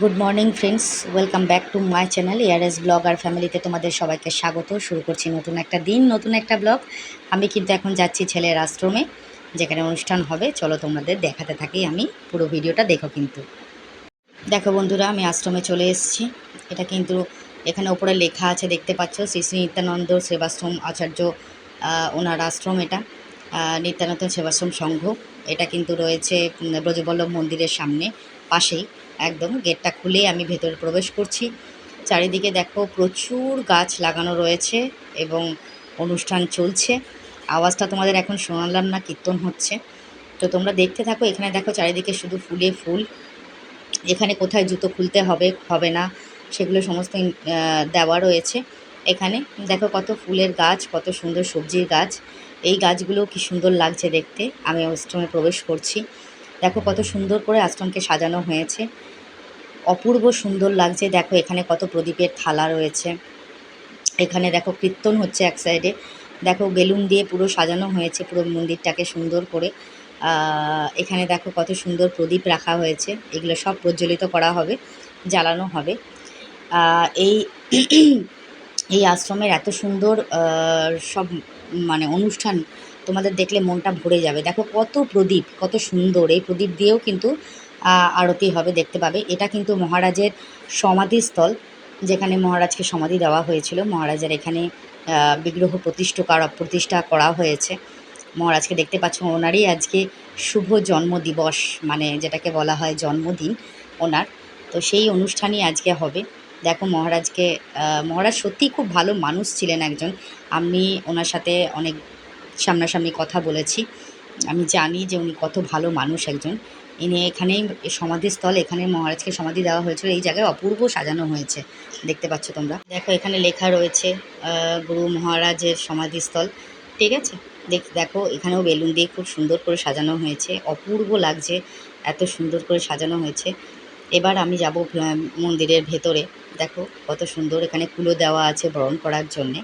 Good morning friends, welcome back to my channel ARS blog আর ফ্যামিলিতে তোমাদের সবাইকে স্বাগত। শুরু করছি নতুন একটা দিন, নতুন একটা ব্লগ। আমি কিন্তু এখন যাচ্ছি ছেলের আশ্রমে, যেখানে অনুষ্ঠান হবে। চলো তোমাদের দেখাতে থাকি, আমি পুরো ভিডিওটা দেখো। কিন্তু দেখো বন্ধুরা, আমি আশ্রমে চলে এসেছি। এটা কিন্তু এখানে ওপরে লেখা আছে, দেখতে পাচ্ছ, শ্রী শ্রী নিত্যানন্দ সেবাশ্রম আচার্য ওনার আশ্রম। এটা নিত্যানন্দ সেবাশ্রম সংঘ। এটা কিন্তু রয়েছে ব্রজবল্লভ মন্দিরের সামনে, পাশেই। একদম গেটটা খুলে আমি ভেতরে প্রবেশ করছি। চারিদিকে দেখো প্রচুর গাছ লাগানো রয়েছে এবং অনুষ্ঠান চলছে। আওয়াজটা তোমাদের এখন শোনালাম না, কীর্তন হচ্ছে। তো তোমরা দেখতে থাকো। এখানে দেখো চারিদিকে শুধু ফুলে ফুল। এখানে কোথায় জুতো খুলতে হবে হবে না সেগুলো সমস্ত দেওয়া রয়েছে। এখানে দেখো কত ফুলের গাছ, কত সুন্দর সবজির গাছ। এই গাছগুলো কি সুন্দর লাগছে দেখতে। আমি আশ্রমে প্রবেশ করছি। দেখো কত সুন্দর করে আশ্রমকে সাজানো হয়েছে, অপূর্ব সুন্দর লাগছে। দেখো এখানে কত প্রদীপের থালা রয়েছে। এখানে দেখো কীর্তন হচ্ছে এক সাইডে। দেখো বেলুন দিয়ে পুরো সাজানো হয়েছে পুরো মন্দিরটাকে সুন্দর করে। এখানে দেখো কত সুন্দর প্রদীপ রাখা হয়েছে। এগুলো সব প্রজ্বলিত করা হবে, জ্বালানো হবে। এই এই আশ্রমের এত সুন্দর সব মানে অনুষ্ঠান তোমাদের দেখলে মনটা ভরে যাবে। দেখো কত প্রদীপ, কত সুন্দর। এই প্রদীপ দিয়েও কিন্তু আরতি হবে, দেখতে পাবে। এটা কিন্তু মহারাজের সমাধিস্থল, যেখানে মহারাজকে সমাধি দেওয়া হয়েছিল। মহারাজের এখানে বিগ্রহ প্রতিষ্ঠা করা হয়েছে। মহারাজকে দেখতে পাচ্ছ, ওনারই আজকে শুভ জন্মদিবস, মানে যেটাকে বলা হয় জন্মদিন ওনার। তো সেই অনুষ্ঠানই আজকে হবে। দেখো মহারাজকে, মহারাজ সত্যিই খুব ভালো মানুষ ছিলেন একজন। আমি ওনার সাথে অনেক সামনাসামনি কথা বলেছি। আমি জানি যে উনি কত ভালো মানুষ একজন। ইনি এখানেই সমাধিস্থল, এখানে মহারাজকে সমাধি দেওয়া হয়েছিল। এই জায়গায় অপূর্ব সাজানো হয়েছে, দেখতে পাচ্ছ তোমরা। দেখো এখানে লেখা রয়েছে গুরু মহারাজের সমাধিস্থল, ঠিক আছে। দেখো এখানেও বেলুন দিয়ে খুব সুন্দর করে সাজানো হয়েছে, অপূর্ব লাগছে, এত সুন্দর করে সাজানো হয়েছে। এবার আমি যাব মন্দিরের ভেতরে। দেখো কত সুন্দর, এখানে কুলো দেওয়া আছে বরণ করার জন্যে।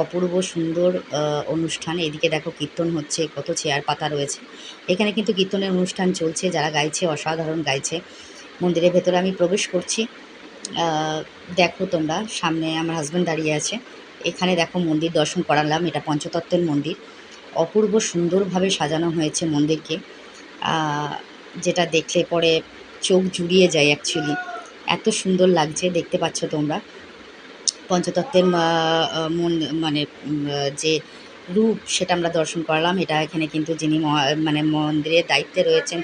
অপূর্ব সুন্দর অনুষ্ঠান। এদিকে দেখো কীর্তন হচ্ছে, কত চেয়ার পাতা রয়েছে। এখানে কিন্তু কীর্তনের অনুষ্ঠান চলছে, যারা গাইছে অসাধারণ গাইছে। মন্দিরের ভেতরে আমি প্রবেশ করছি। দেখো তোমরা, সামনে আমার হাজব্যান্ড দাঁড়িয়ে আছে। এখানে দেখো মন্দির দর্শন করালাম। এটা পঞ্চতত্ত্বের মন্দির। অপূর্ব সুন্দরভাবে সাজানো হয়েছে মন্দিরকে, যেটা দেখলে পরে চোখ জুড়িয়ে যায় অ্যাকচুয়ালি। এত সুন্দর লাগছে, দেখতে পাচ্ছ তোমরা। পঞ্চতত্ত্বের মানে যে রূপ, সেটা আমরা দর্শন করলাম। এটা এখানে কিন্তু যিনি মানে মন্দিরের দায়িত্বে রয়েছেন,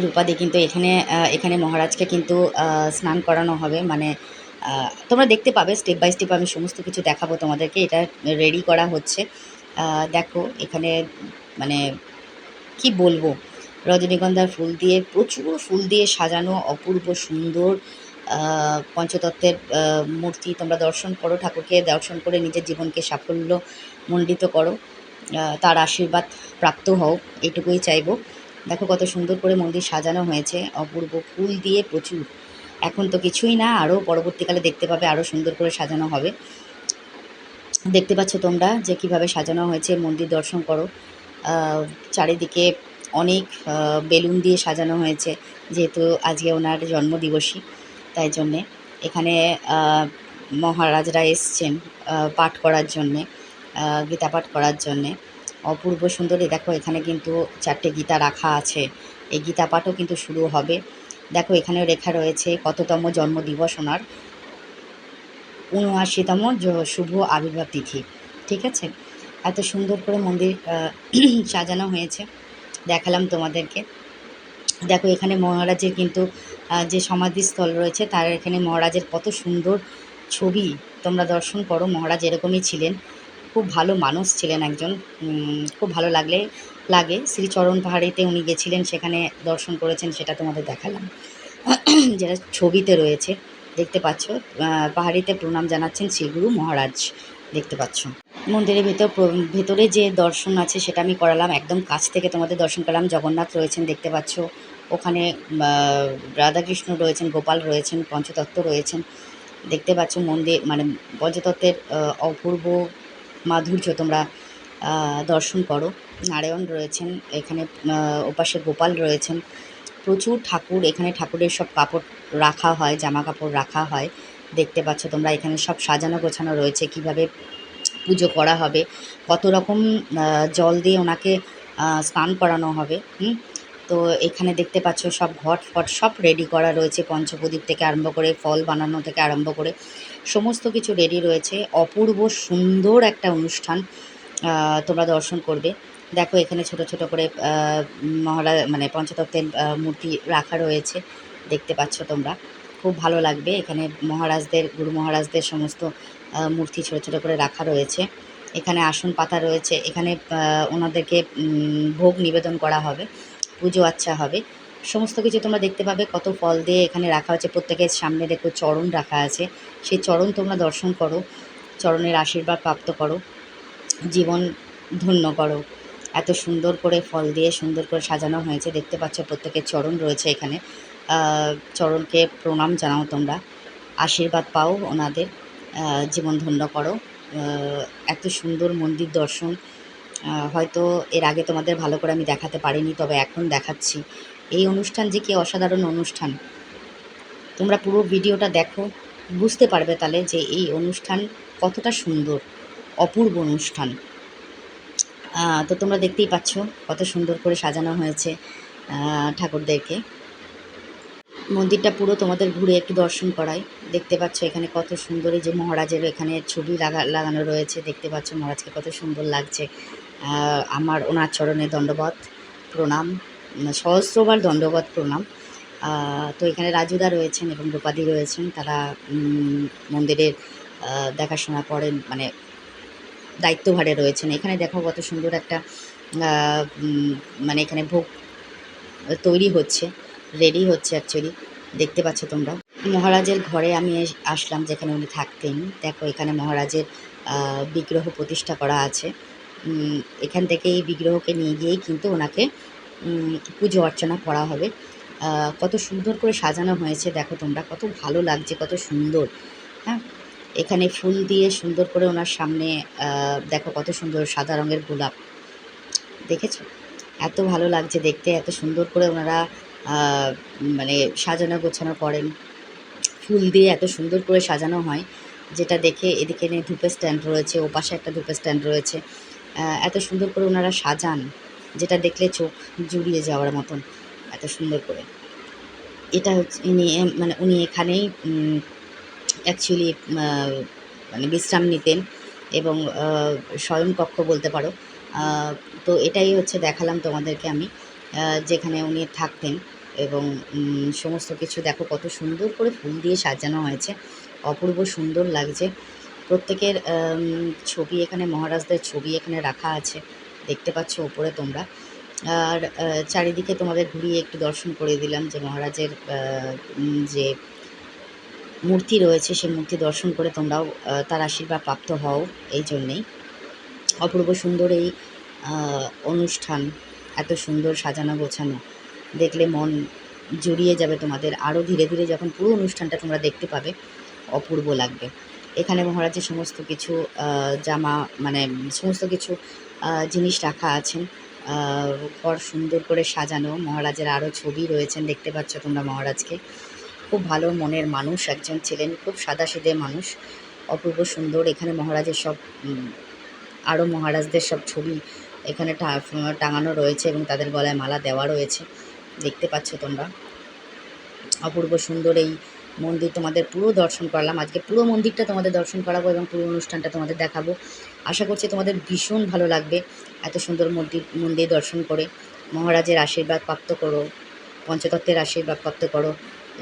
রূপাদি কিন্তু এখানে এখানে মহারাজকে কিন্তু স্নান করানো হবে। মানে তোমরা দেখতে পাবে স্টেপ বাই স্টেপ, আমি সমস্ত কিছু দেখাবো তোমাদেরকে। এটা রেডি করা হচ্ছে। দেখো এখানে মানে কি বলবো, রজনীগন্ধার ফুল দিয়ে, প্রচুর ফুল দিয়ে সাজানো, অপূর্ব সুন্দর পঞ্চতত্ত্বের মূর্তি। তোমরা দর্শন করো, ঠাকুরকে দর্শন করে নিজের জীবনকে সাফল্য মণ্ডিত করো, তার আশীর্বাদ প্রাপ্ত হও, এটুকুই চাইবো। দেখো কত সুন্দর করে মন্দির সাজানো হয়েছে, অপূর্ব ফুল দিয়ে প্রচুর। এখন তো কিছুই না, আরও পরবর্তীকালে দেখতে পাবে আরও সুন্দর করে সাজানো হবে। দেখতে পাচ্ছ তোমরা যে কিভাবে সাজানো হয়েছে। মন্দির দর্শন করো। চারিদিকে অনেক বেলুন দিয়ে সাজানো হয়েছে, যেহেতু আজকে ওনার জন্মদিবসই, তাই জন্যে। এখানে মহারাজরা এসছেন পাঠ করার জন্যে, গীতা পাঠ করার জন্যে। অপূর্ব সুন্দর। দেখো এখানে কিন্তু 4টে গীতা রাখা আছে। এই গীতা পাঠও কিন্তু শুরু হবে। দেখো এখানেও লেখা রয়েছে কততম জন্মদিবস ওনার, ৭৯তম শুভ আবির্ভাব তিথি, ঠিক আছে। এত সুন্দর করে মন্দির সাজানো হয়েছে, দেখালাম তোমাদেরকে। দেখো এখানে মহারাজের কিন্তু যে সমাধিস্থল রয়েছে, তার এখানে মহারাজের কত সুন্দর ছবি তোমরা দর্শন করো। মহারাজ এরকমই ছিলেন, খুব ভালো মানুষ ছিলেন একজন। খুব ভালো লাগে। শ্রীচরণ পাহাড়িতে উনি গেছিলেন, সেখানে দর্শন করেছেন, সেটা তোমাদের দেখালাম। যেটা ছবিতে রয়েছে, দেখতে পাচ্ছ। পাহাড়িতে প্রণাম জানাচ্ছেন শ্রীগুরু মহারাজ, দেখতে পাচ্ছ। মন্দিরের ভেতরে যে দর্শন আছে সেটা আমি করালাম, একদম কাছ থেকে তোমাদের দর্শন করলাম। জগন্নাথ রয়েছেন, দেখতে পাচ্ছ। ওখানে রাধাকৃষ্ণ রয়েছেন, গোপাল রয়েছেন, পঞ্চতত্ত্ব রয়েছেন, দেখতে পাচ্ছ। মন্দির মানে পঞ্চতত্ত্বের অপূর্ব মাধুর্য তোমরা দর্শন করো। নারায়ণ রয়েছেন এখানে, ওপাশে গোপাল রয়েছেন। প্রচুর ঠাকুর, এখানে ঠাকুরের সব কাপড় রাখা হয়, জামা কাপড় রাখা হয়। দেখতে পাচ্ছ তোমরা এখানে সব সাজানো গোছানো রয়েছে, কিভাবে পুজো করা হবে, কত রকম জল দিয়ে ওনাকে স্নান করানো হবে। তো এখানে দেখতে পাচ্ছ সব ঘট ফট সব রেডি করা রয়েছে, পঞ্চপ্রদীপ থেকে আরম্ভ করে ফল বানানো থেকে আরম্ভ করে সমস্ত কিছু রেডি রয়েছে। অপূর্ব সুন্দর একটা অনুষ্ঠান তোমরা দর্শন করবে। দেখো এখানে ছোট ছোট করে মানে পঞ্চতত্ত্বের মূর্তি রাখা রয়েছে, দেখতে পাচ্ছ তোমরা। খুব ভালো লাগবে। এখানে মহারাজদের, গুরু মহারাজদের সমস্ত মূর্তি ছোট ছোট করে রাখা রয়েছে। এখানে আসন পাতা রয়েছে, এখানে ওনাদেরকে ভোগ নিবেদন করা হবে, পুজো আচ্ছা হবে, সমস্ত কিছু তোমরা দেখতে পাবে। কত ফল দিয়ে এখানে রাখা হচ্ছে, প্রত্যেকের সামনে দেখো চরণ রাখা আছে, সেই চরণ তোমরা দর্শন করো, চরণের আশীর্বাদ প্রাপ্ত করো, জীবন ধন্য করো। এত সুন্দর করে ফল দিয়ে সুন্দর করে সাজানো হয়েছে, দেখতে পাচ্ছ প্রত্যেকের চরণ রয়েছে এখানে। চরণকে প্রণাম জানাও তোমরা, আশীর্বাদ পাও ওনাদের, জীবন ধন্য করো। এত সুন্দর মন্দির দর্শন হয়তো এর আগে তোমাদের ভালো করে আমি দেখাতে পারিনি, তবে এখন দেখাচ্ছি। এই অনুষ্ঠান যে কি অসাধারণ অনুষ্ঠান, তোমরা পুরো ভিডিওটা দেখো, বুঝতে পারবে তাহলে যে এই অনুষ্ঠান কতটা সুন্দর, অপূর্ব অনুষ্ঠান। তো তোমরা দেখতেই পাচ্ছ কত সুন্দর করে সাজানো হয়েছে ঠাকুরদেরকে। মন্দিরটা পুরো তোমাদের ঘুরে একটু দর্শন করাই। দেখতে পাচ্ছ এখানে কত সুন্দর, এই যে মহারাজের এখানে ছবি লাগানো রয়েছে, দেখতে পাচ্ছ মহারাজকে কত সুন্দর লাগছে। আমার ওনার চরণে দণ্ডবত প্রণাম, সহস্রবার দণ্ডবত প্রণাম। তো এখানে রাজুদা রয়েছেন এবং রূপাদি রয়েছেন, তারা মন্দিরের দেখাশোনা করেন, মানে দায়িত্বভারে রয়েছেন। এখানে দেখো কত সুন্দর একটা মানে এখানে ভোগ তৈরি হচ্ছে, রেডি হচ্ছে অ্যাকচুয়ালি, দেখতে পাচ্ছ তোমরা। মহারাজের ঘরে আমি আসলাম, যেখানে উনি থাকতেন। দেখো এখানে মহারাজের বিগ্রহ প্রতিষ্ঠা করা আছে। এখান থেকে এই বিগ্রহকে নিয়ে গিয়েই কিন্তু ওনাকে পুজো অর্চনা করা হবে। কত সুন্দর করে সাজানো হয়েছে দেখো তোমরা, কত ভালো লাগছে, কত সুন্দর। হ্যাঁ, এখানে ফুল দিয়ে সুন্দর করে ওনার সামনে দেখো কত সুন্দর সাদা রঙের গোলাপ, দেখেছো? এত ভালো লাগছে দেখতে, এত সুন্দর করে ওনারা মানে সাজানো গোছানো করেন, ফুল দিয়ে এত সুন্দর করে সাজানো হয়, যেটা দেখে এদিকে ধূপের স্ট্যান্ড রয়েছে, ও পাশে একটা ধূপের স্ট্যান্ড রয়েছে। এত সুন্দর করে ওনারা সাজান, যেটা দেখলে চোখ জুড়িয়ে যাওয়ার মতন, এত সুন্দর করে। এটা হচ্ছে উনি এখানেই অ্যাকচুয়ালি মানে বিশ্রাম নিতেন এবং শয়নকক্ষ বলতে পারো। তো এটাই হচ্ছে দেখালাম তোমাদেরকে আমি, যেখানে উনি থাকতেন। এবং সমস্ত কিছু দেখো কত সুন্দর করে ফুল দিয়ে সাজানো হয়েছে, অপূর্ব সুন্দর লাগছে। প্রত্যেকের ছবি এখানে, মহারাজদের ছবি এখানে রাখা আছে, দেখতে পাচ্ছ ওপরে তোমরা। আর চারিদিকে তোমাদের ঘুরিয়ে একটু দর্শন করে দিলাম, যে মহারাজের যে মূর্তি রয়েছে, সেই মূর্তি দর্শন করে তোমরাও তার আশীর্বাদ প্রাপ্ত হও। এই জন্যেই অপূর্ব সুন্দর এই অনুষ্ঠান, এত সুন্দর সাজানো গোছানো, দেখলে মন জুড়িয়ে যাবে তোমাদের। আরও ধীরে ধীরে যখন পুরো অনুষ্ঠানটা তোমরা দেখতে পাবে, অপূর্ব লাগবে। এখানে মহারাজের সমস্ত কিছু জামা, মানে সমস্ত কিছু জিনিস রাখা আছেন, ঘর সুন্দর করে সাজানো। মহারাজের আরও ছবি রয়েছেন, দেখতে পাচ্ছ তোমরা মহারাজকে। খুব ভালো মনের মানুষ একজন ছিলেন, খুব সাদাসিধে মানুষ, অপূর্ব সুন্দর। এখানে মহারাজের সব আরও মহারাজদের সব ছবি এখানে টাঙানো রয়েছে এবং তাদের গলায় মালা দেওয়া রয়েছে, দেখতে পাচ্ছ তোমরা। অপূর্ব সুন্দর এই মন্দির তোমাদের পুরো দর্শন করলাম আজকে, পুরো মন্দিরটা তোমাদের দর্শন করাবো এবং পুরো অনুষ্ঠানটা তোমাদের দেখাবো। আশা করছি তোমাদের ভীষণ ভালো লাগবে এত সুন্দর মন্দির দর্শন করে। মহারাজের আশীর্বাদ প্রাপ্ত করো, পঞ্চতত্ত্বের আশীর্বাদ প্রাপ্ত করো,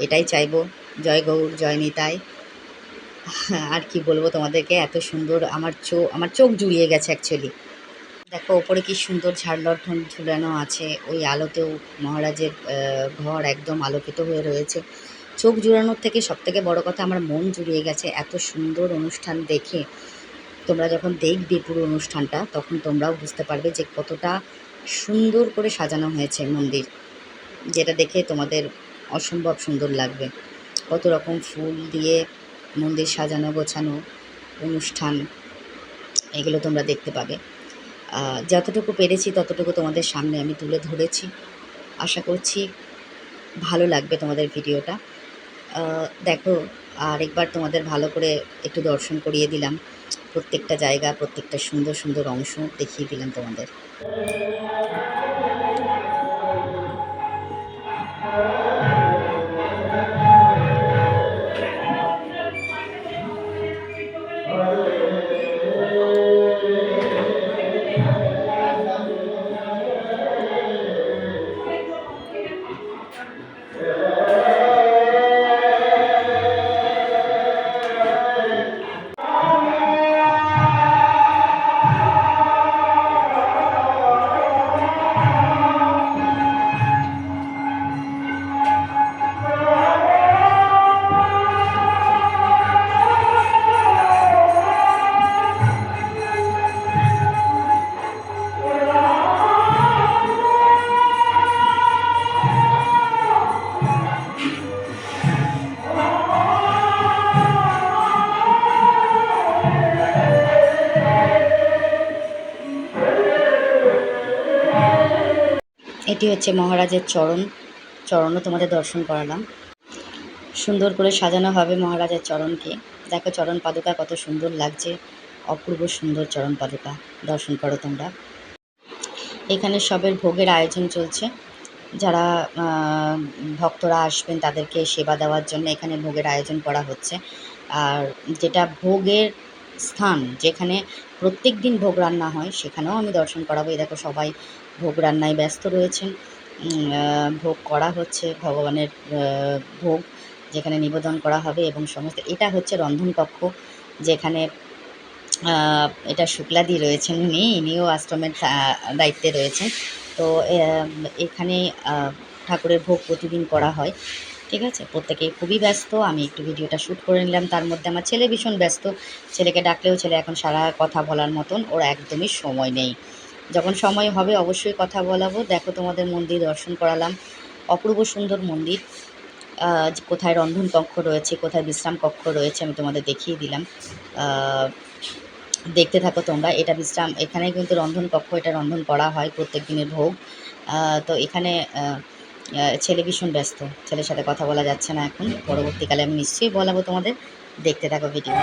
এটাই চাইবো। জয় গৌর, জয় নিতাই। আর কি বলবো তোমাদেরকে, এত সুন্দর, আমার চোখ জুড়িয়ে গেছে অ্যাকচুয়ালি। দেখো ওপরে কি সুন্দর ঝাড়লণ্ঠন ঝুলানো আছে, ওই আলোতেও মহারাজের ঘর একদম আলোকিত হয়ে রয়েছে। চোখ জুড়ানোর থেকে সবথেকে বড় কথা, আমার মন জুড়িয়ে গেছে এত সুন্দর অনুষ্ঠান দেখে। তোমরা যখন দেখবে পুরো অনুষ্ঠানটা, তখন তোমরাও বুঝতে পারবে যে কতটা সুন্দর করে সাজানো হয়েছে মন্দির, যেটা দেখে তোমাদের অসম্ভব সুন্দর লাগবে। কত রকম ফুল দিয়ে মন্দির সাজানো গোছানো অনুষ্ঠান, এগুলো তোমরা দেখতে পাবে। যতটুকু পেরেছি ততটুকু তোমাদের সামনে আমি তুলে ধরেছি। আশা করছি ভালো লাগবে তোমাদের ভিডিওটা। দেখো, আরেকবার তোমাদের ভালো করে একটু দর্শন করিয়ে দিলাম, প্রত্যেকটা জায়গা, প্রত্যেকটা সুন্দর সুন্দর অংশ দেখিয়ে দিলাম তোমাদের। এটি হচ্ছে মহারাজের চরণও তোমাদের দর্শন করালাম। সুন্দর করে সাজানো হবে মহারাজের চরণকে। দেখো চরণ পাদুকা কত সুন্দর লাগছে, অপূর্ব সুন্দর চরণ পাদুকা, দর্শন করো তোমরা। এখানে সবের ভোগের আয়োজন চলছে। যারা ভক্তরা আসবেন তাদেরকে সেবা দেওয়ার জন্য এখানে ভোগের আয়োজন করা হচ্ছে। আর যেটা ভোগের স্থান, যেখানে প্রত্যেক দিন ভোগ রান্না হয়, সেখানেও আমি দর্শন করাবো। এই দেখো সবাই ভোগ রান্নায় ব্যস্ত রয়েছেন। ভোগ করা হচ্ছে, ভগবানের ভোগ যেখানে নিবেদন করা হবে এবং সমস্ত। এটা হচ্ছে রন্ধন কক্ষ, যেখানে এটা শুক্লাদি রয়েছেন, ইনিও আশ্রমের দায়িত্বে রয়েছেন। তো এখানে ঠাকুরের ভোগ প্রতিদিন করা হয়। ঠিক আছে, প্রত্যেকেই খুবই ব্যস্ত। আমি একটু ভিডিওটা শ্যুট করে নিলাম। তার মধ্যে আমার ছেলে ভীষণ ব্যস্ত। ছেলেকে ডাকলেও ছেলে এখন সারা কথা বলার মতন ওর একদমই সময় নেই। যখন সময় হবে অবশ্যই কথা বলাবো। দেখো তোমাদের মন্দির দর্শন করালাম, অপূর্ব সুন্দর মন্দির। কোথায় রন্ধন কক্ষ রয়েছে, কোথায় বিশ্রাম কক্ষ রয়েছে আমি তোমাদের দেখিয়ে দিলাম। দেখতে থাকো তোমরা। এটা বিশ্রাম, এখানে কিন্তু রন্ধন কক্ষ, এটা রন্ধন করা হয় প্রত্যেক দিনের ভোগ। তো এখানে ছেলে ভীষণ ব্যস্ত, ছেলের সাথে কথা বলা যাচ্ছে না এখন। পরবর্তীকালে আমি নিশ্চয়ই বলাবো তোমাদের। দেখতে থাকো ভিডিও।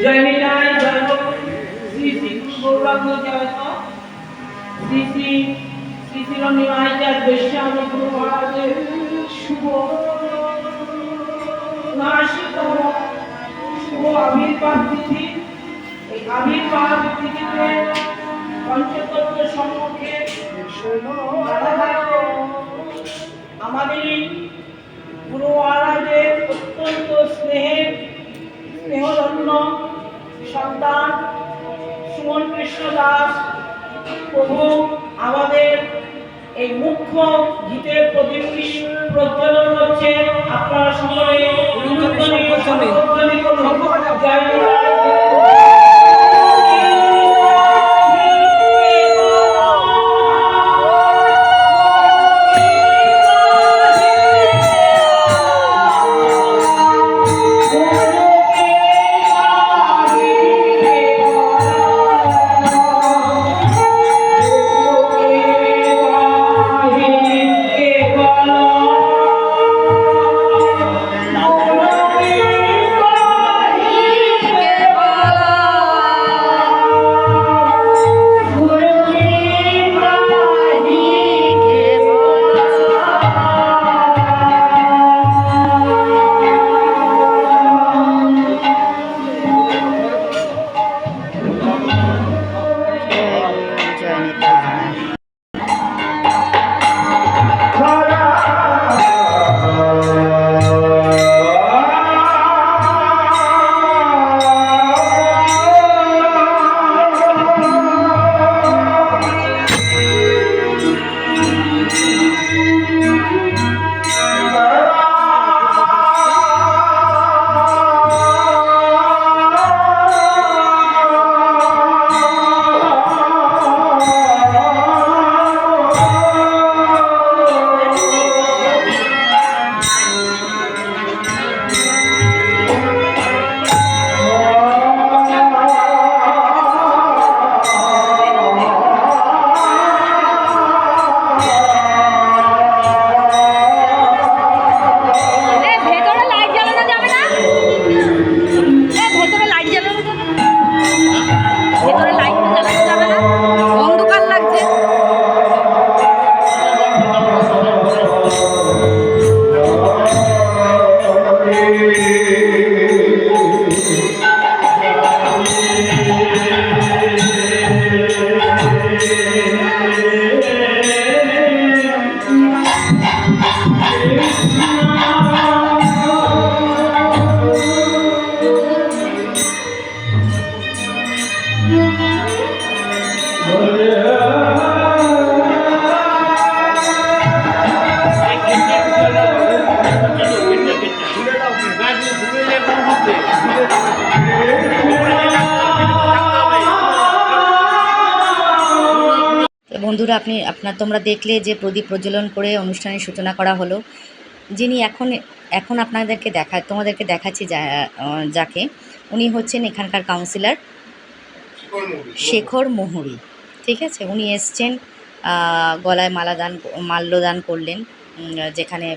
জয় নিতাই জয় শ্রী শ্রী গৌরাঙ্গ জয় শ্রী শ্রী শ্রী শ্রী নিমাইচার বৈষ্ণব গুরু মহারাজের শুভ নাশিতম শুভ আবির্ভাব তিথি। এই আবির্ভাব তিথিতে পঞ্চতত্ত্ব সম্মুখে আমাদের গুরু মহারাজের অত্যন্ত স্নেহধন্য সন্তান সুমন কৃষ্ণ দাস প্রভু আমাদের এই মুখ্য গীতের প্রদীপটি প্রজ্বলন করছে। আপনারা সকলে বন্ধুরা তোমরা দেখলে যে প্রদীপ প্রজ্বলন করে অনুষ্ঠানের সূচনা করা হলো। যিনি এখন তোমাদেরকে দেখাচ্ছি যাকে, উনি হচ্ছেন এখানকার কাউন্সিলর শেখর মোহরি। ঠিক আছে, উনি এসছেন, গলায় মাল্যদান করলেন, যেখানে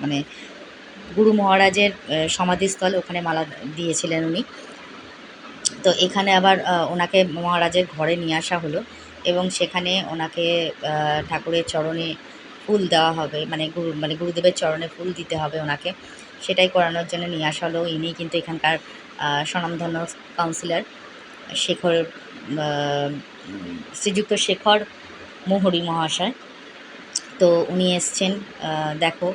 মানে গুরু মহারাজের সমাধিস্থল, ওখানে মালা দিয়েছিলেন উনি। তো এখানে আবার ওনাকে মহারাজের ঘরে নিয়ে আসা হলো এবং সেখানে ওনাকে ঠাকুরের চরণে ফুল দেওয়া হবে, মানে গুরুদেবের চরণে ফুল দিতে হবে ওনাকে। সেটাই করানোর জন্য নিয়ে আসা হলো। ইনি কিন্তু এখানকার স্বনামধন্য কাউন্সিলর শ্রীযুক্ত শেখর মোহরি মহাশয়। তো উনি এসছেন, দেখো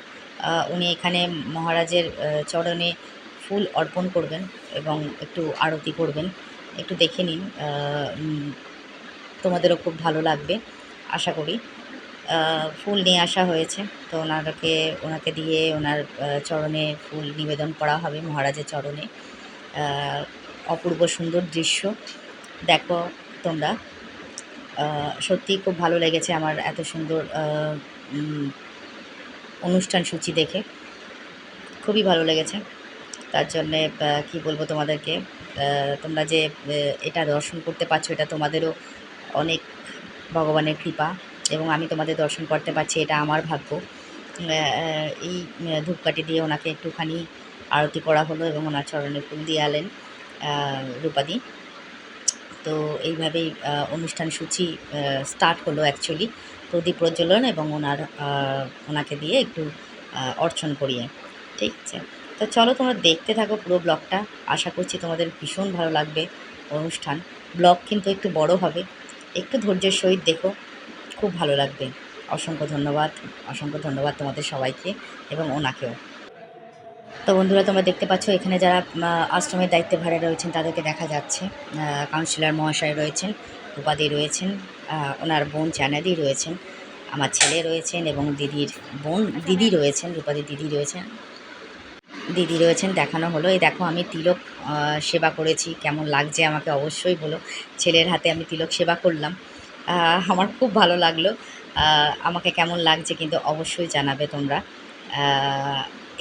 উনি এখানে মহারাজের চরণে ফুল অর্পণ করবেন এবং একটু আরতি করবেন। একটু দেখে নিন, তোমাদেরও খুব ভালো লাগবে আশা করি। ফুল নিয়ে আসা হয়েছে, তো ওনাকে দিয়ে ওনার চরণে ফুল নিবেদন করা হবে মহারাজের চরণে। অপূর্ব সুন্দর দৃশ্য দেখো তোমরা। সত্যিই খুব ভালো লেগেছে আমার এত সুন্দর অনুষ্ঠান সূচি দেখে, খুবই ভালো লেগেছে। তার জন্যে কী বলবো তোমাদেরকে, তোমরা যে এটা দর্শন করতে পারছো, এটা তোমাদেরও অনেক ভগবানের কৃপা, এবং আমি তোমাদের দর্শন করতে পারছি, এটা আমার ভাগ্য। এই ধূপকাঠি দিয়ে ওনাকে একটুখানি আরতি করা হলো এবং ওনার চরণে ফুল দিয়ে আলেন রূপাদি। তো এইভাবেই অনুষ্ঠান সূচি স্টার্ট হলো অ্যাকচুয়ালি, প্রদীপ প্রজ্বলন এবং ওনাকে দিয়ে একটু অর্চন করিয়ে। ঠিক আছে, তো চলো তোমরা দেখতে থাকো পুরো ব্লগটা। আশা করছি তোমাদের ভীষণ ভালো লাগবে অনুষ্ঠান। ব্লগ কিন্তু একটু বড় হবে, একটু ধৈর্যের সহিত দেখো, খুব ভালো লাগবে। অসংখ্য ধন্যবাদ, অসংখ্য ধন্যবাদ তোমাদের সবাইকে এবং ওনাকেও। তো বন্ধুরা, তোমরা দেখতে পাচ্ছ এখানে যারা আশ্রমের দায়িত্বে ভাড়া রয়েছেন তাদেরকে দেখা যাচ্ছে। কাউন্সিলর মহাশয় রয়েছেন, উপাধি রয়েছেন, ওনার বোন জানাদি রয়েছেন, আমার ছেলে রয়েছেন এবং দিদি রয়েছেন, রূপাদি দিদি রয়েছেন। দেখানো হলো, এই দেখো আমি তিলক সেবা করেছি, কেমন লাগছে আমাকে অবশ্যই বলো। ছেলের হাতে আমি তিলক সেবা করলাম, আমার খুব ভালো লাগলো। আমাকে কেমন লাগছে কিন্তু অবশ্যই জানাবে তোমরা।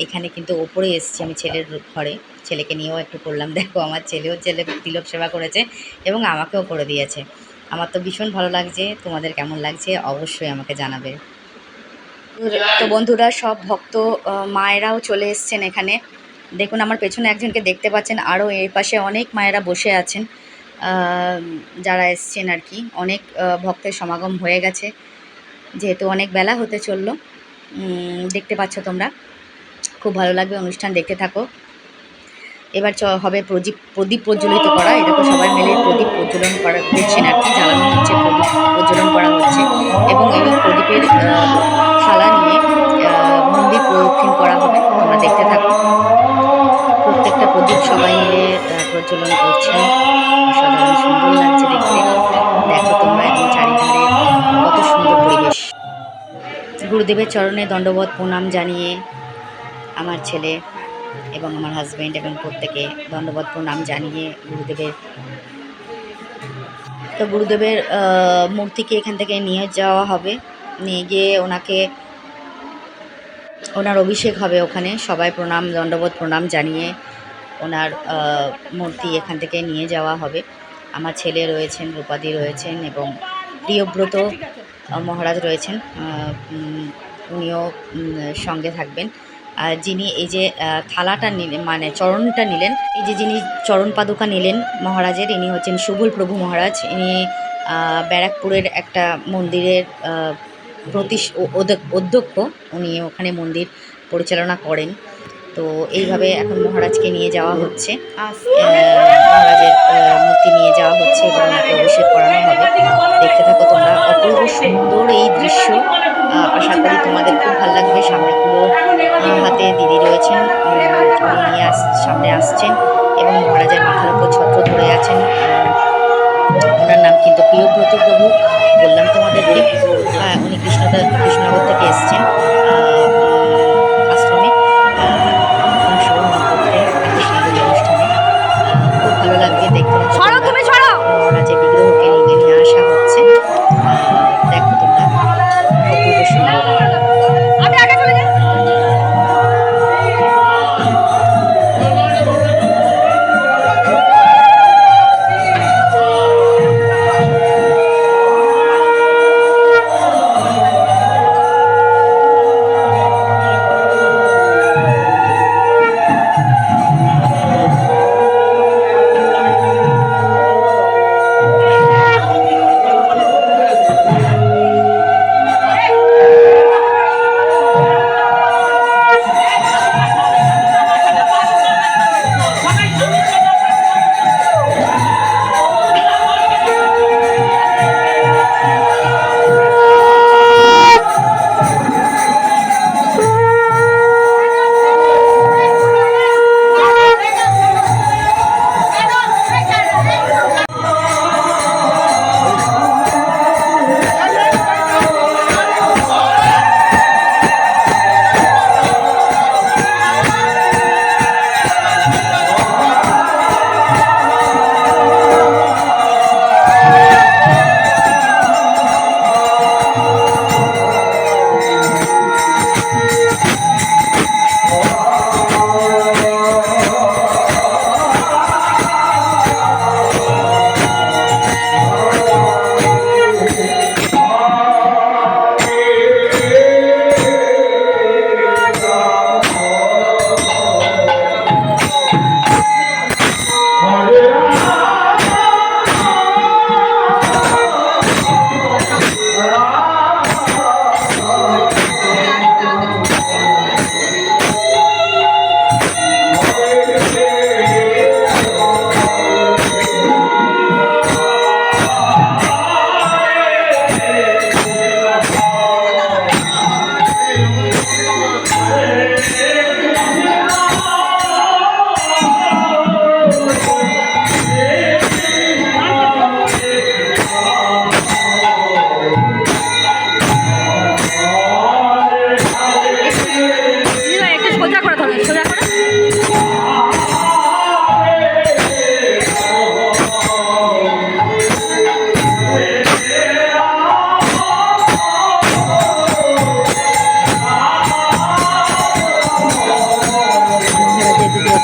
এখানে কিন্তু ওপরে এসেছি আমি ছেলের ঘরে, ছেলেকে নিয়েও একটু করলাম। দেখো আমার ছেলে তিলক সেবা করেছে এবং আমাকেও করে দিয়েছে। আমার তো ভীষণ ভালো লাগছে, তোমাদের কেমন লাগছে অবশ্যই আমাকে জানাবে। তো বন্ধুরা, সব ভক্ত মায়েরাও চলে এসছেন এখানে। দেখুন আমার পেছনে একজনকে দেখতে পাচ্ছেন, আরও এই পাশে অনেক মায়েরা বসে আছেন যারা এসছেন আর কি। অনেক ভক্তের সমাগম হয়ে গেছে, যেহেতু অনেক বেলা হতে চললো। দেখতে পাচ্ছ তোমরা, খুব ভালো লাগবে, অনুষ্ঠান দেখতে থাকো। এবার হবে প্রদীপ প্রজ্বলিত করা। এরকম সবাই মিলে প্রদীপ প্রজ্বলন করছেন আর কি, জ্বালানো হচ্ছে, প্রদীপ প্রজ্বলন করা হচ্ছে এবং এই প্রদীপের থালা নিয়ে মন্দির প্রদক্ষিণ করা হবে। তোমরা দেখতে থাকো, প্রত্যেকটা প্রদীপ সবাই মিলে প্রজ্বলন করছেন। অসাধারণ সুন্দর লাগছে দেখতে, দেখো তোমরা, এবং চারিধারে কত সুন্দর পরিবেশ। গুরুদেবের চরণে দণ্ডবত প্রণাম জানিয়ে আমার ছেলে এবং আমার হাজব্যান্ড এবং প্রত্যেকে দণ্ডবত প্রণাম জানিয়ে গুরুদেবের মূর্তিকে এখান থেকে নিয়ে যাওয়া হবে। নিয়ে গিয়ে ওনার অভিষেক হবে ওখানে। সবাই দণ্ডবত প্রণাম জানিয়ে ওনার মূর্তি এখান থেকে নিয়ে যাওয়া হবে। আমার ছেলে রয়েছেন, রূপাদি রয়েছেন এবং প্রিয়ব্রত মহারাজ রয়েছেন, উনিও সঙ্গে থাকবেন। যিনি এই যে থালাটা নিলেন, মানে চরণটা নিলেন, এই যে যিনি চরণ পাদুকা নিলেন মহারাজের, ইনি হচ্ছেন সুবল প্রভু মহারাজ। ইনি ব্যারাকপুরের একটা মন্দিরের অধ্যক্ষ, উনি ওখানে মন্দির পরিচালনা করেন। তো এইভাবে এখন মহারাজকে নিয়ে যাওয়া হচ্ছে, মহারাজের মূর্তি নিয়ে যাওয়া হচ্ছে এবং ওনাকে অভিষেক করানো হবে। দেখতে থাকো তোমরা, অপূর্ব সুন্দর এই দৃশ্য। আশা করি তোমাদের খুব ভালো লাগবে। সামনে পুরো হাতে দিদি রয়েছেন, উনি সামনে আসছেন এবং মহারাজের মাথার উপর ছত্র ধরে আছেন। ওনার নাম কিন্তু প্রিয়ব্রত প্রভু, বললাম তোমাদেরকে। উনি কৃষ্ণনগর থেকে এসছেন আশ্রমে অংশগ্রহণ করতে এত সুন্দর অনুষ্ঠানে। খুব ভালো লাগবে দেখতে। মহারাজের বিগ্রহকে নিয়ে আসা হচ্ছে, দেখো তোমরা, অপূর্ব সুন্দর।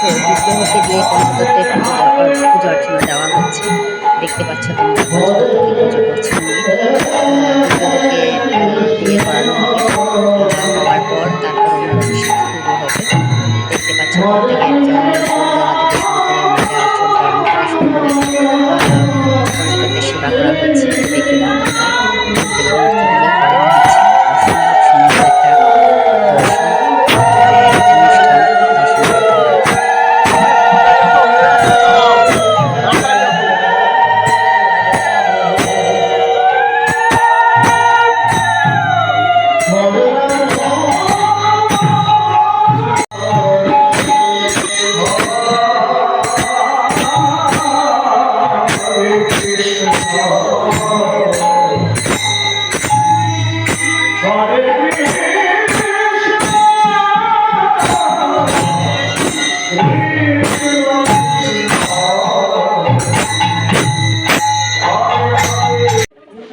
বিগ্রহকে দিয়ে পঞ্চতত্ত্বের পুজো অর্চনা দেওয়া হচ্ছে। দেখতে পাচ্ছ তোমরা পঞ্চতত্ত্বকে পুজো করছেন উনি। বিগ্রহকে দিয়ে করানো হবে, হওয়ার পর তারপর ওনার অভিষেক শুরু হবে। দেখতে পাচ্ছ প্রত্যেকের ফুল দেওয়া থেকে শুরু করে ওনাকে অর্চন করানো থেকে শুরু করে পঞ্চতত্ত্বের সেবা করা হচ্ছে। দেখতে পাচ্ছ তোমরা মূর্তিগুলো করানো হচ্ছে। অসম্ভব সুন্দর একটা দর্শন অনুষ্ঠান দর্শন করতে পারবে।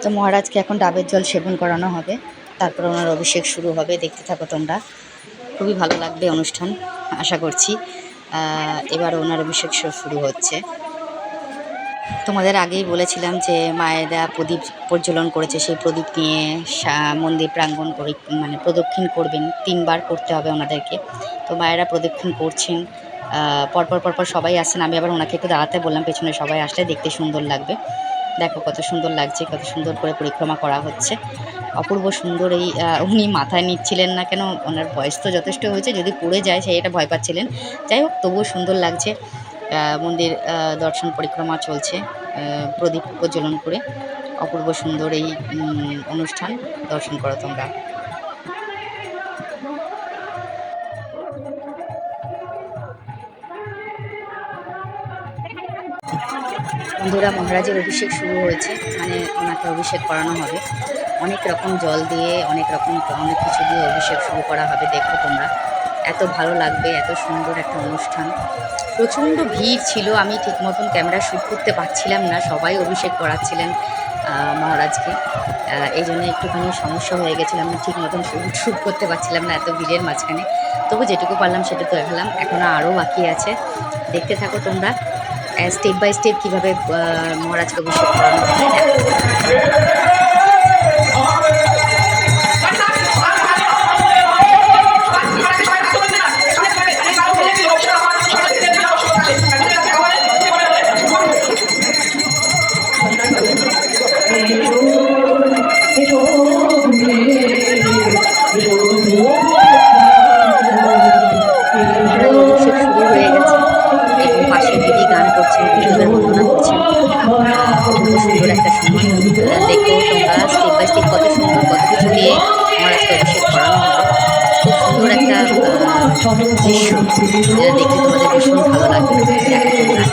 তো মহারাজকে এখন ডাবের জল সেবন করানো হবে, তারপর ওনার অভিষেক শুরু হবে। দেখতে থাকো তোমরা, খুবই ভালো লাগবে অনুষ্ঠান আশা করছি। এবার ওনার অভিষেক শুরু হচ্ছে। তোমাদের আগেই বলেছিলাম যে মায়েরা প্রদীপ প্রজ্বলন করেছে, সেই প্রদীপ নিয়ে মন্দির প্রাঙ্গণ করে মানে প্রদক্ষিণ করবেন, 3 বার করতে হবে ওনাদেরকে। তো মায়েরা প্রদক্ষিণ করছেন, পরপর সবাই আসছেন। আমি আবার ওনাকে একটু দাঁড়াতে বললাম, পেছনে সবাই আসলে দেখতে সুন্দর লাগবে। দেখো কত সুন্দর লাগছে, কত সুন্দর করে পরিক্রমা করা হচ্ছে, অপূর্ব সুন্দর। এই উনি মাথায় নিচ্ছিলেন না কেন, ওনার বয়স তো যথেষ্ট হয়েছে, যদি পড়ে যায় সেই এটা ভয় পাচ্ছিলেন। যাই হোক, তবুও সুন্দর লাগছে। মন্দির দর্শন পরিক্রমা চলছে, প্রদীপ প্রজ্বলন করে। অপূর্ব সুন্দর এই অনুষ্ঠান দর্শন করো তোমরা। বন্ধুরা, মহারাজের অভিষেক শুরু হয়েছে, মানে ওনাকে অভিষেক করানো হবে। অনেক রকম জল দিয়ে অনেক কিছু দিয়ে অভিষেক শুরু করা হবে। দেখো তোমরা, এত ভালো লাগবে, এত সুন্দর একটা অনুষ্ঠান। প্রচণ্ড ভিড় ছিল, আমি ঠিক মতন ক্যামেরা শ্যুট করতে পারছিলাম না, সবাই অভিষেক করাচ্ছিলেন মহারাজকে। এই জন্য একটুখানি সমস্যা হয়ে গেছিলাম, আমি ঠিক মতন শ্যুট করতে পারছিলাম না এত ভিড়ের মাঝখানে। তবু যেটুকু পারলাম সেটা তো দেখালাম, এখনও আরও বাকি আছে। দেখতে থাকো তোমরা স্টেপ বাই স্টেপ কীভাবে মহারাজকে অভিষেক করানো হবে। অভিষেক শুরু হয়ে গেছে এবং পাশে দিদি গান করছেন, পুজোর বন্দনা করছেন। খুব সুন্দর একটা সময়। দেখো তোমরা স্টেপ বাই স্টেপ কত সুন্দর, কত কিছু দিয়ে মহারাজকে অভিষেক করানো হবে। খুব সুন্দর একটা দৃশ্য, যেটা দেখতে তোমাদের ভীষণ ভালো লাগবে। দেখো তোমরা।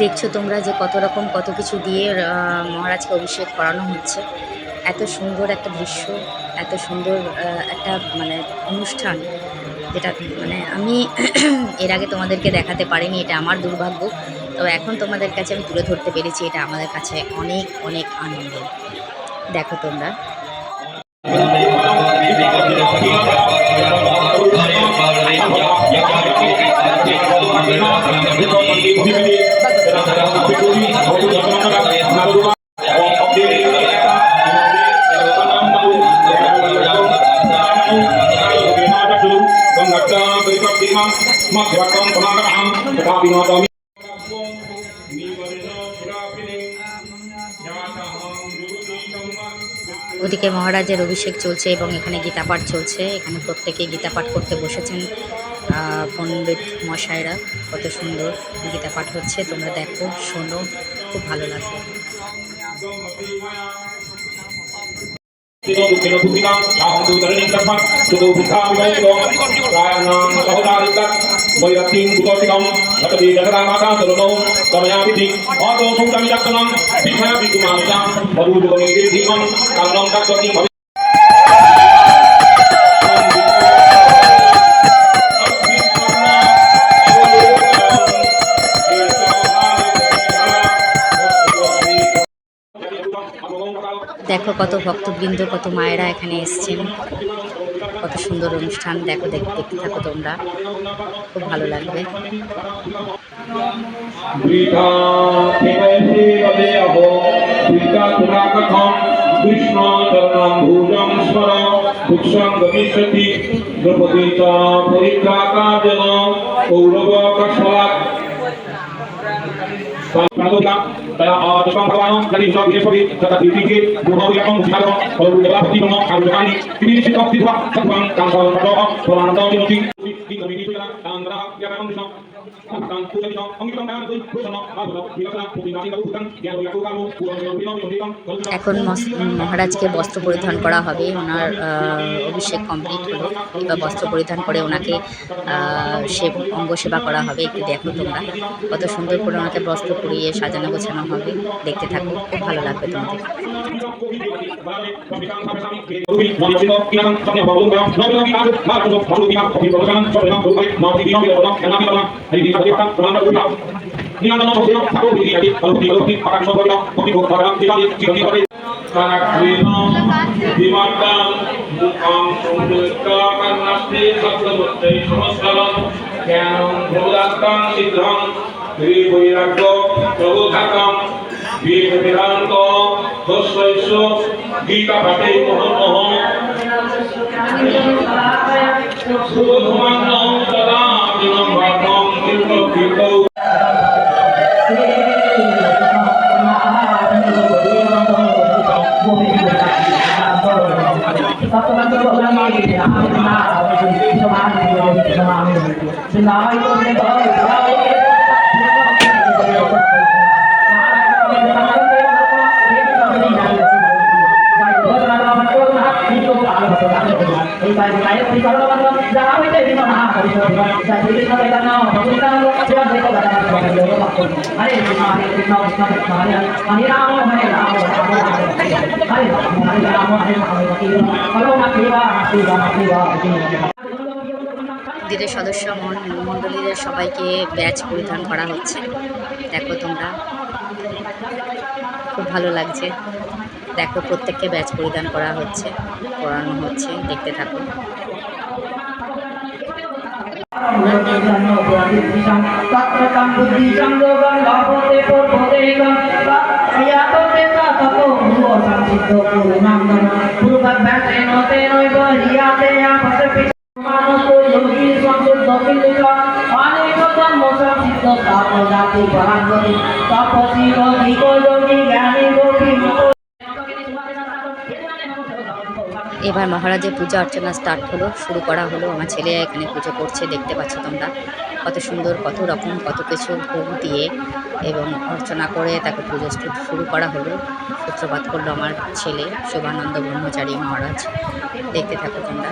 দেখছো তোমরা যে কত রকম কত কিছু দিয়ে মহারাজকে অভিষেক করানো হচ্ছে। এত সুন্দর একটা দৃশ্য, এত সুন্দর একটা মানে অনুষ্ঠান, যেটা মানে আমি এর আগে তোমাদেরকে দেখাতে পারিনি, এটা আমার দুর্ভাগ্য। তবে এখন তোমাদের কাছে আমি তুলে ধরতে পেরেছি, এটা আমাদের কাছে অনেক অনেক আনন্দের। দেখো তোমরা। ওদিকে মহারাজের অভিষেক চলছে এবং এখানে গীতাপাঠ চলছে। এখানে প্রত্যেকে গীতাপাঠ করতে বসেছেন পণ্ডিত মশাইরা। কত সুন্দর গীতাপাঠ হচ্ছে, তোমরা দেখো, শোনো, খুব ভালো লাগবে। দেখো কত ভক্তবৃন্দ, কত মায়েরা এখানে এসছেন, কত সুন্দর অনুষ্ঠান। দেখো, দেখতে থাকো তোমরা, খুব ভালো লাগবে। এখন মহারাজকে বস্ত্র পরিধান করা হবে। ওনার অভিষেক কমপ্লিট হলো, এবার বস্ত্র পরিধান করে ওনাকে অঙ্গ সেবা করা হবে। একটু দেখো তোমরা, কত সুন্দর করে ওনাকে বস্ত্র পরিয়ে সাজানো গোছানো হবে। দেখতে থাকো, খুব ভালো লাগবে তোমাদের। গীতা পাঠে মহোন্মোহ সুধমান্নম সদা জীবন ভাবম কীর্ত কীর্ত মন্দিরের সদস্য মণ্ডলীদের সবাইকে ব্যাচ পরিধান করা হচ্ছে। দেখো তোমরা, খুব ভালো লাগছে। দেখো প্রত্যেককে ব্যাচ পরিধান করা হচ্ছে, করানো হচ্ছে, দেখতে থাকো। এবার মহারাজের পূজা অর্চনা স্টার্ট হলো, শুরু করা হলো। আমার ছেলে এখানে পুজো করছে, দেখতে পাচ্ছ তোমরা কত সুন্দর, কত রকম, কত কিছু ভোগ দিয়ে এবং অর্চনা করে তাকে পুজো শুরু করা হলো। সূত্রপাত করলো আমার ছেলে শোভানন্দ ব্রহ্মচারী মহারাজ। দেখতে থাকো তোমরা।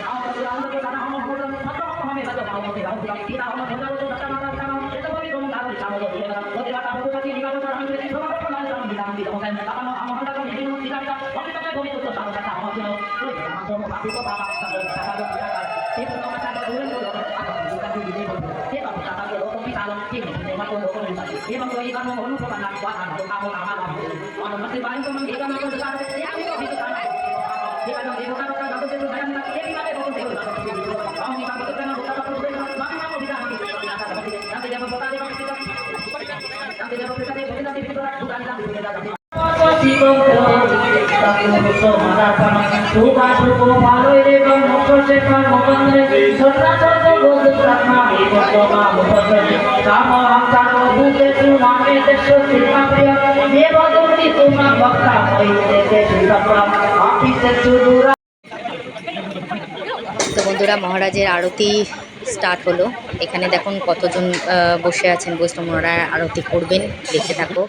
তো বন্ধুরা, মহারাজের আরতি স্টার্ট হলো। এখানে দেখুন কতজন বসে আছেন, বৈষ্ণব মহারাজ আরতি করবেন। দেখতে থাকো,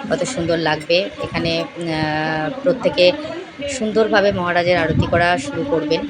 কত সুন্দর লাগবে। এখানে প্রত্যেকে সুন্দরভাবে মহারাজের আরতি করা শুরু করবেন।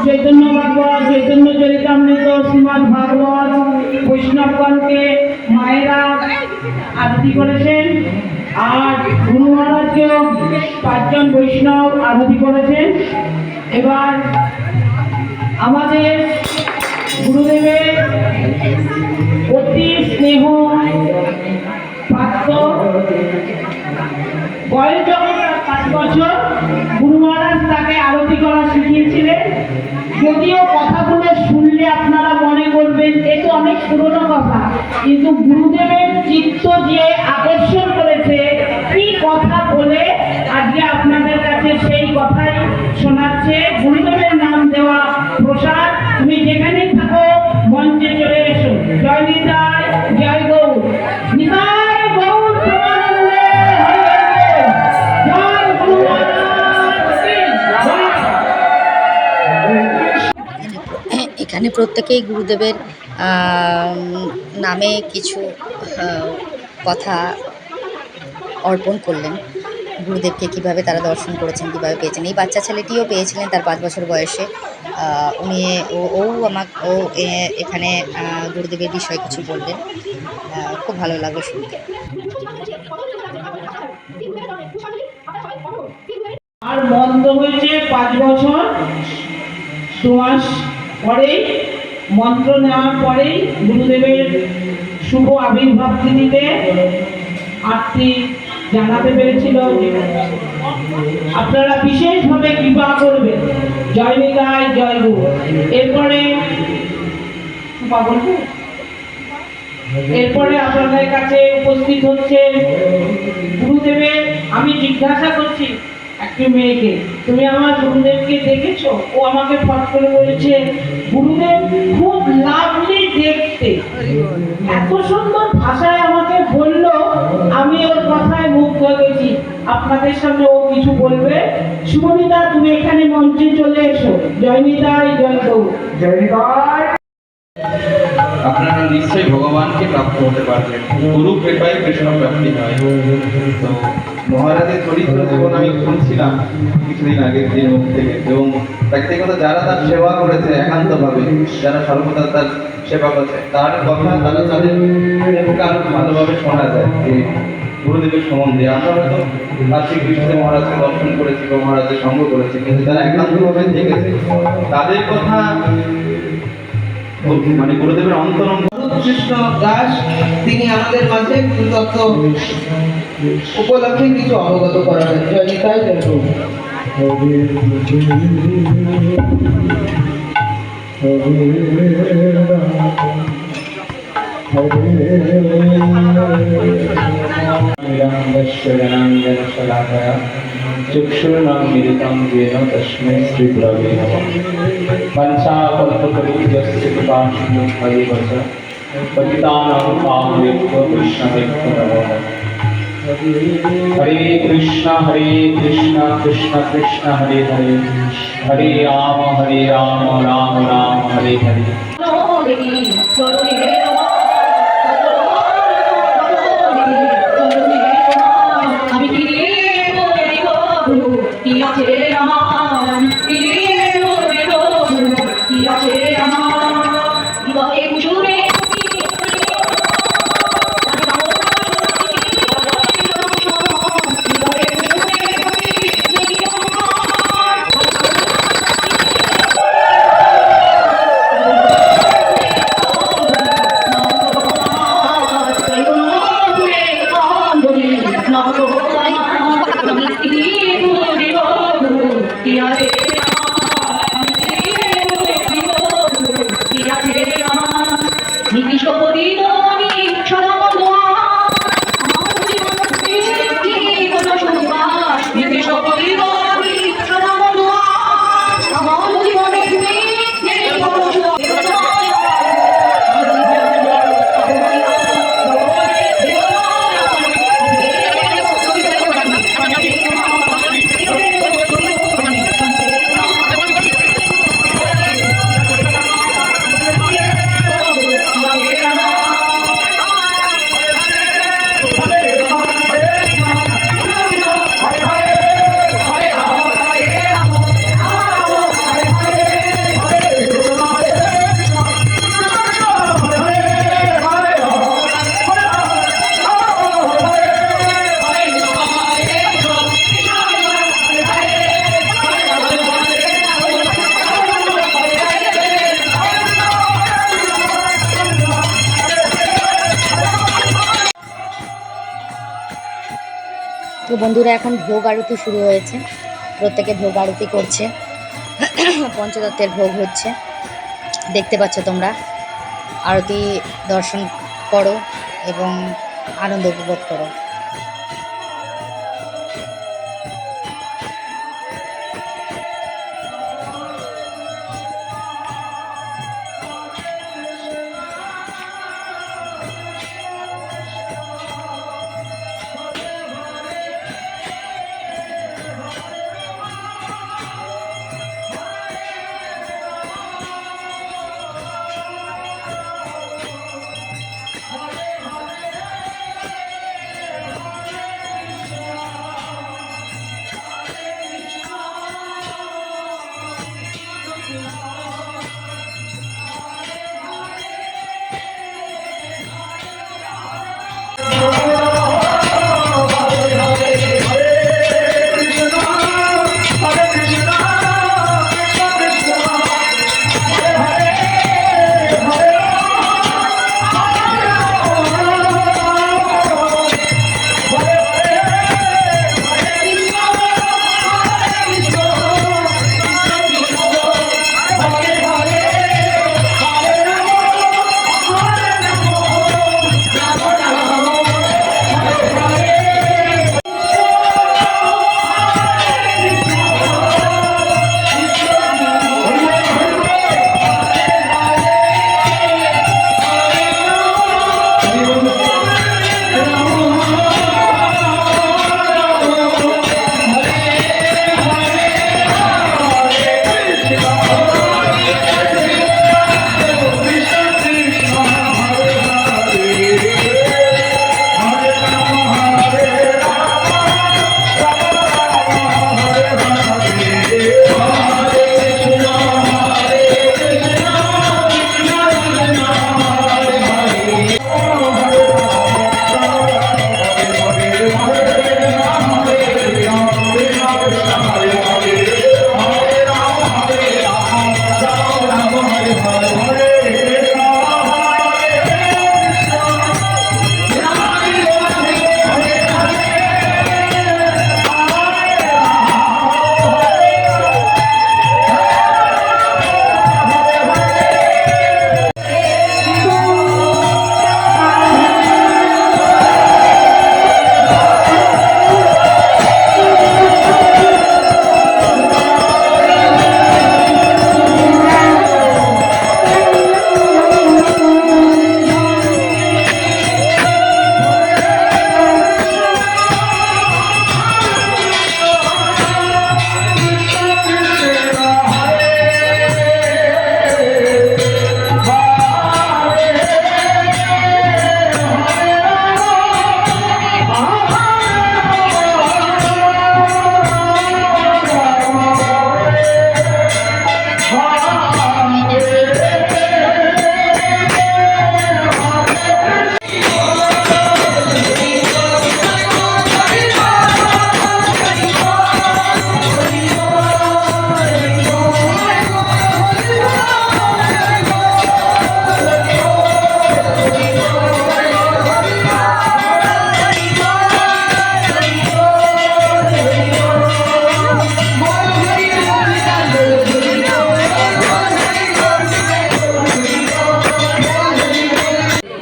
চৈতন্য ভাগবত, চৈতন্য চরিতামৃত, শ্রীমদ্ ভাগবত, বৈষ্ণবগণকে মায়েরা আরতি করেছেন। আর গুরু মহারাজকেও 5 জন বৈষ্ণব আরতি করেছেন। এবার আমাদের গুরুদেবের অতি স্নেহ পাত্র, বয়স যখন 5 বছর, গুরু মহারাজ তাকে আরতি করা শিখিয়েছিলেন। যদিও কথাগুলো শুনলে আপনারা মনে করবেন এ তো অনেক পুরোনো কথা, কিন্তু গুরুদেবের চিত্ত যে আকর্ষণ করেছে কি কথা বলে আজকে আপনাদের কাছে সেই কথাই শোনাচ্ছে। গুরুদেবের নাম দেওয়া প্রসাদ। তুমি যেখানেই থাকো মঞ্চে চলে এসো। জয় নিতাই, জয় গৌর নিতাই, গৌর প্রেমানন্দে, হরি হরি। জয় গুরু মহারাজ কি জয়। এখানে প্রত্যেকেই গুরুদেবের নামে কিছু কথা অর্পণ করলেন। গুরুদেবকে কিভাবে তারা দর্শন করেছেন, কিভাবে পেয়েছেন। এই বাচ্চা ছেলেটিও পেয়েছিলেন তার 5 বছর বয়সে। উনি ও এখানে গুরুদেবের বিষয়ে কিছু বললেন। খুব ভালো লাগলো শুনতে। আর মন্দ হয়েছে 5 বছর 2 মাস পরেই, মন্ত্র নেওয়ার পরেই গুরুদেবের শুভ আবির্ভাব তিথিতে আরতি জানাতে পেরেছিল। আপনারা বিশেষভাবে কৃপা করবেন। জয় নিতাই, জয় গুরু। এরপরে আপনাদের কাছে উপস্থিত হচ্ছে গুরুদেবের। আমি জিজ্ঞাসা করছি একটি মেয়েকে, তুমি আমার গুরুদেবকে দেখেছো? ও আমাকে ফট করে বলেছে গুরুদেব খুব লাভলি দেখতে। এত সুন্দর ভাষায় আমাকে বললো, আমি ওর কথায় মুগ্ধ হয়ে গেছি। আপনাদের সামনে ও কিছু বলবে। শুভনিতা, তুমি এখানে মঞ্চে চলে এসো। জয় নিতাই, জয় গৌর। জয় নিতাই। আপনারা নিশ্চয়ই ভগবানকে প্রাপ্ত হতে পারবেন। গুরু কৃপায় কৃষ্ণ প্রাপ্তি হয়। তো মহারাজের চরিত্র জীবন আমি শুনছিলাম কিছুদিন আগের দিন মুখ থেকে, এবং ব্যক্তিগত যারা তার সেবা করেছে একান্তভাবে, যারা সর্বদা তার সেবা করেছে, তার কথা তারা তাদের মুখে আরো ভালোভাবে শোনা যায় যে গুরুদেবের সম্বন্ধে। আমরা হয়তো কার্তিক কৃষ্ণ মহারাজকে দর্শন করেছি বা মহারাজের সঙ্গ করেছি, কিন্তু যারা একান্তভাবে দেখেছে তাদের কথা মানে গুরুদেবের অন্তরঙ্গ। কৃষ্ণ দাস তিনি আমাদের মাঝে তত্ত্ব উপলক্ষে কিছু অবগত করাবেন। জয় নিতাই, জয় গৌর। चक्षुर्मिलितं येन तस्मै श्रीगुरवे नमः। पंचाकल्पतरुभ्यश्च कृपासिन्धुभ्यो हरिवच पतितानां पावनेभ्यो वैष्णवेभ्यो नमो नमः। हरे कृष्ण कृष्ण कृष्ण हरे हरे, हरे राम राम राम हरे हरे। বন্ধুরা এখন ভোগ আরতি শুরু হয়েছে, প্রত্যেকে ভোগ আরতি করছে। পঞ্চতত্ত্বের ভোগ হচ্ছে, দেখতে পাচ্ছ তোমরা। আরতি দর্শন করো এবং আনন্দ উপভোগ করো।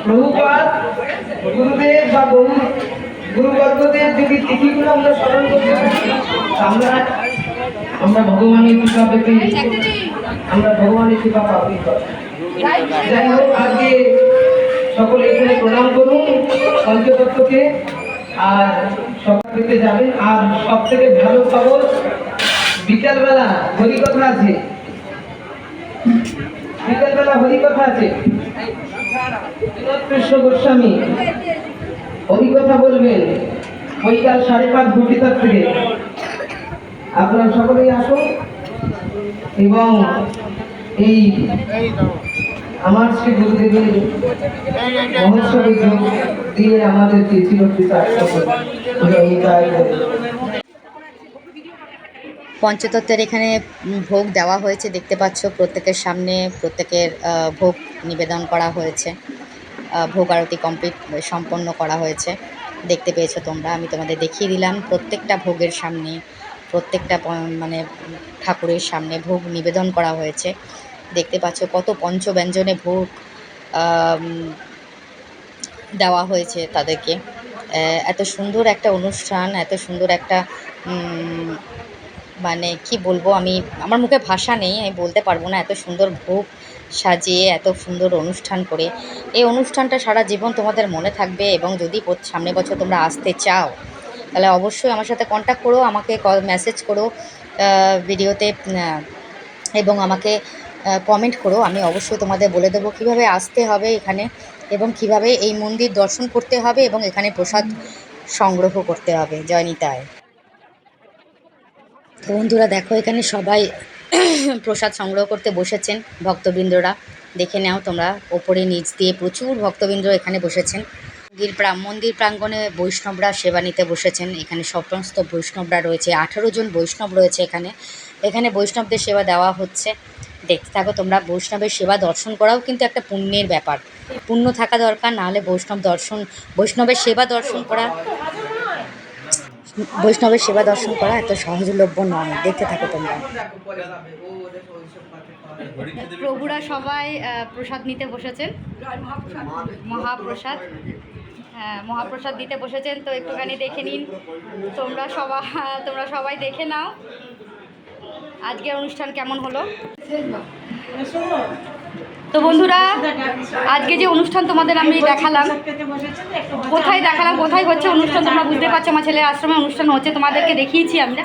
প্রভুপাদ গুরুদেব বা গুরুবর্গদের যদি তিথিগুলো আমরা স্মরণ করতে থাকি, আমরা ভগবানের কৃপা পেতে আমরা ভগবানের কৃপা প্রাপ্তি করি। যাই হোক, আজকে সকলে এখানে প্রণাম করুন পঞ্চতত্ত্বকে, আর সকাল পেতে যাবেন। আর সব থেকে ভালো খবর, বিকালবেলা হরিকথা আছে, বিকালবেলা হরিকথা আছে। কৃষ্ণ গোস্বামী হরিকথা বলবেন বৈকাল 5:30 ঘটিকার থেকে। আপনারা সকলেই আসুন এবং এই আমার শ্রী গুরুদেবের মহোৎসবে যোগ দিয়ে আমাদেরকে চিরকৃতার্থ করুন। পঞ্চতত্ত্বের এখানে ভোগ দেওয়া হয়েছে, দেখতে পাচ্ছ প্রত্যেকের সামনে প্রত্যেকের ভোগ নিবেদন করা হয়েছে। ভোগ আরতি সম্পন্ন করা হয়েছে। দেখতে পেয়েছো তোমরা। আমি তোমাদের দেখিয়ে দিলাম প্রত্যেকটা ভোগের সামনে, প্রত্যেকটা মানে ঠাকুরের সামনে ভোগ নিবেদন করা হয়েছে। দেখতে পাচ্ছ কত পঞ্চব্যঞ্জনে ভোগ দেওয়া হয়েছে তাদেরকে। এত সুন্দর একটা অনুষ্ঠান, এত সুন্দর একটা মানে কি বলবো, আমার মুখে ভাষা নেই, আমি বলতে পারবো না। এত সুন্দর ভোগ সাজিয়ে এত সুন্দর অনুষ্ঠান করে, এই অনুষ্ঠানটা সারা জীবন তোমাদের মনে থাকবে। এবং যদি সামনের বছর তোমরা আসতে চাও তাহলে অবশ্যই আমার সাথে কন্ট্যাক্ট করো, আমাকে মেসেজ করো ভিডিওতে, এবং আমাকে কমেন্ট করো। আমি অবশ্যই তোমাদের বলে দেবো কীভাবে আসতে হবে এখানে, এবং কিভাবে এই মন্দির দর্শন করতে হবে এবং এখানে প্রসাদ সংগ্রহ করতে হবে। জয় নিতাই। তো বন্ধুরা দেখো, এখানে সবাই প্রসাদ সংগ্রহ করতে বসেছেন, ভক্তবৃন্দরা। দেখে নাও তোমরা, ওপরে নিচ দিয়ে প্রচুর ভক্তবৃন্দ এখানে বসেছেন। মন্দির প্রাঙ্গণে বৈষ্ণবরা সেবা নিতে বসেছেন। এখানে সমস্ত বৈষ্ণবরা রয়েছে, 18 জন বৈষ্ণব রয়েছে এখানে বৈষ্ণবদের সেবা দেওয়া হচ্ছে। দেখতে থাকো তোমরা। বৈষ্ণবের সেবা দর্শন করাও কিন্তু একটা পুণ্যের ব্যাপার, পুণ্য থাকা দরকার, নাহলে বৈষ্ণবের সেবা দর্শন করা এত সহজলভ্য নয়। দেখতে থাকো তোমরা। প্রভুরা সবাই প্রসাদ নিতে বসেছেন, মহাপ্রসাদ। হ্যাঁ, মহাপ্রসাদ দিতে বসেছেন। তো একটুখানি দেখে নিন তোমরা সবাই দেখে নাও আজকের অনুষ্ঠান কেমন হলো। তো বন্ধুরা, আজকে যে অনুষ্ঠান তোমাদের আমি দেখালাম, কোথায় হচ্ছে অনুষ্ঠান তোমরা বুঝতে পারছো। আমার ছেলের আশ্রমে অনুষ্ঠান হচ্ছে, তোমাদেরকে দেখিয়েছি আমরা।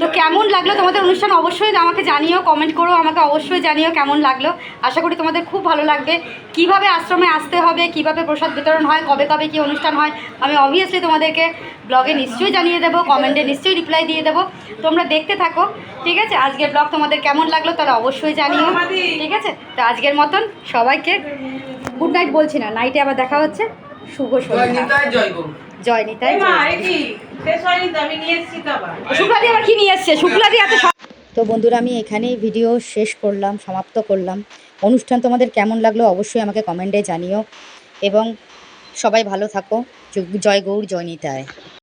তো কেমন লাগলো তোমাদের অনুষ্ঠান অবশ্যই আমাকে জানিও, কমেন্ট করো, আমাকে অবশ্যই জানিও কেমন লাগলো। আশা করি তোমাদের খুব ভালো লাগবে। কিভাবে আশ্রমে আসতে হবে, কিভাবে প্রসাদ বিতরণ হয়, কবে কী অনুষ্ঠান হয়, আমি অবভিয়াসলি তোমাদেরকে ব্লগে নিশ্চয়ই জানিয়ে দেবো, কমেন্টে নিশ্চয়ই রিপ্লাই দিয়ে দেবো। তোমরা দেখতে থাকো, ঠিক আছে। আজকের ব্লগ তোমাদের কেমন লাগলো তাহলে অবশ্যই জানিও, ঠিক আছে। তো আজকের মতন সবাইকে গুড নাইট বলছি না, নাইটে আবার দেখা হচ্ছে। শুভ সন্ধ্যা। জয় নিতাই। শুক্লাদি আবার কি নিয়ে এসছে, শুক্লাদি এত। তো বন্ধুরা, আমি এখানেই ভিডিও শেষ করলাম, সমাপ্ত করলাম। অনুষ্ঠান তোমাদের কেমন লাগলো অবশ্যই আমাকে কমেন্টে জানিও, এবং সবাই ভালো থাকো। জয় গৌর, জয় নিতাই।